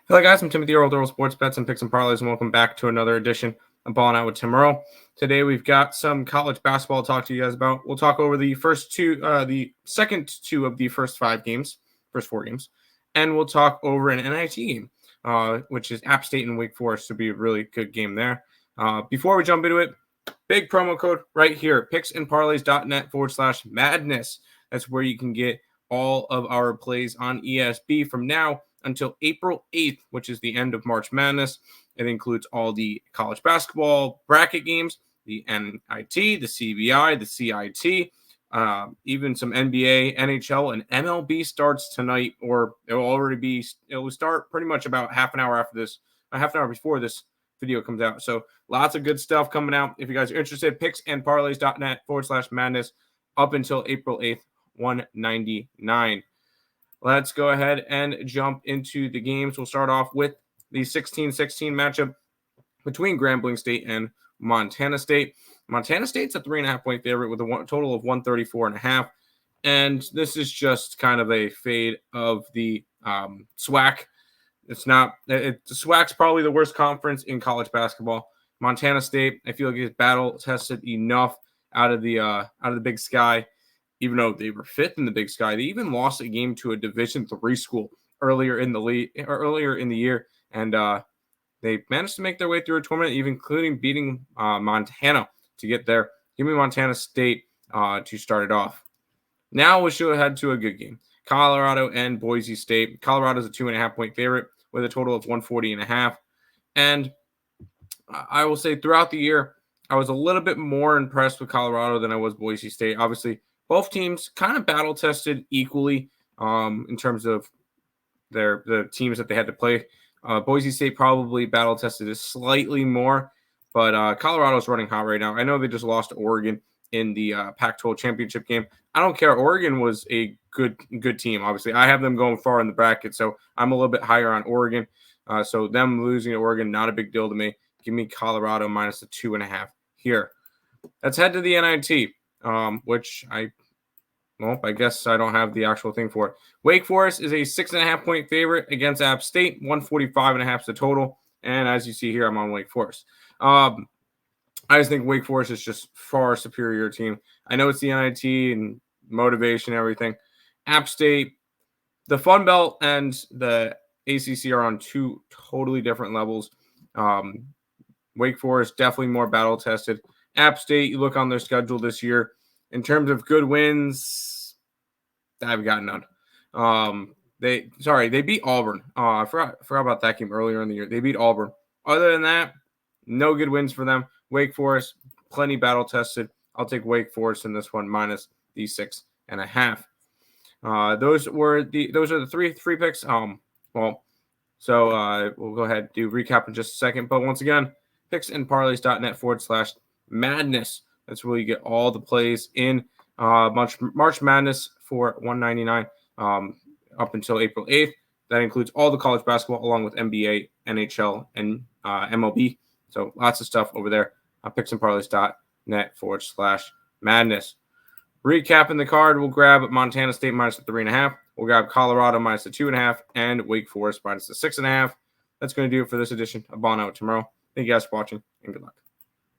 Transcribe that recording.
Hello guys, I'm Timothy Earle, Sports Bets and Picks and Parlays, and welcome back to another edition of Ballin Out with Tim Earle. Today we've got some college basketball to talk to you guys about. We'll talk over the second two of the first four games, and we'll talk over an NIT game, which is App State and Wake Forest. To be a really good game there. Before we jump into it, big promo code right here, picksandparlays.net/madness. That's where you can get all of our plays on ESB from now until April 8th, which is the end of March Madness. It includes all the college basketball bracket games, the NIT, the CBI, the CIT, even some NBA, NHL, and MLB starts tonight, or it will start pretty much about half an hour before this video comes out. So lots of good stuff coming out. If you guys are interested, picksandparlays.net/madness up until April 8th, $199. Let's go ahead and jump into the games. We'll start off with the 16-16 matchup between Grambling State and Montana State. Montana State's a 3.5-point favorite with a total of 134.5. And this is just kind of a fade of the SWAC. The SWAC's probably the worst conference in college basketball. Montana State, I feel like it's battle tested enough out of the Big Sky. Even though they were fifth in the Big Sky, they even lost a game to a Division III school earlier in the year, and they managed to make their way through a tournament, even including beating Montana to get there. Give me Montana State to start it off. Now we'll show ahead to a good game. Colorado and Boise State. Colorado's a 2.5-point favorite with a total of 140.5. And I will say throughout the year, I was a little bit more impressed with Colorado than I was Boise State. Obviously, both teams kind of battle tested equally in terms of the teams that they had to play. Boise State probably battle tested slightly more, but Colorado's running hot right now. I know they just lost to Oregon in the Pac-12 championship game. I don't care. Oregon was a good team. Obviously, I have them going far in the bracket, so I'm a little bit higher on Oregon. So them losing to Oregon, not a big deal to me. Give me Colorado minus the 2.5 here. Let's head to the NIT. Which I guess I don't have the actual thing for it. Wake Forest is a 6.5-point favorite against App State. 145.5 is the total. And as you see here, I'm on Wake Forest. I just think Wake Forest is just far superior team. I know it's the NIT and motivation, everything. App State, the Fun Belt and the ACC are on two totally different levels. Wake Forest definitely more battle tested. App State, you look on their schedule this year, in terms of good wins, I've got none. They beat Auburn. I forgot about that game earlier in the year. They beat Auburn. Other than that, no good wins for them. Wake Forest, plenty battle tested. I'll take Wake Forest in this one minus the 6.5. Those are the three picks. We'll go ahead and do recap in just a second. But once again, picksandparlays.net/madness. That's where you get all the plays in March Madness for $199 up until April 8th. That includes all the college basketball along with NBA, NHL, and MLB. So lots of stuff over there. picksandparlays.net/madness. Recapping the card, we'll grab Montana State minus the 3.5. We'll grab Colorado minus the 2.5 and Wake Forest minus the 6.5. That's going to do it for this edition of Ballin' Out tomorrow. Thank you guys for watching and good luck.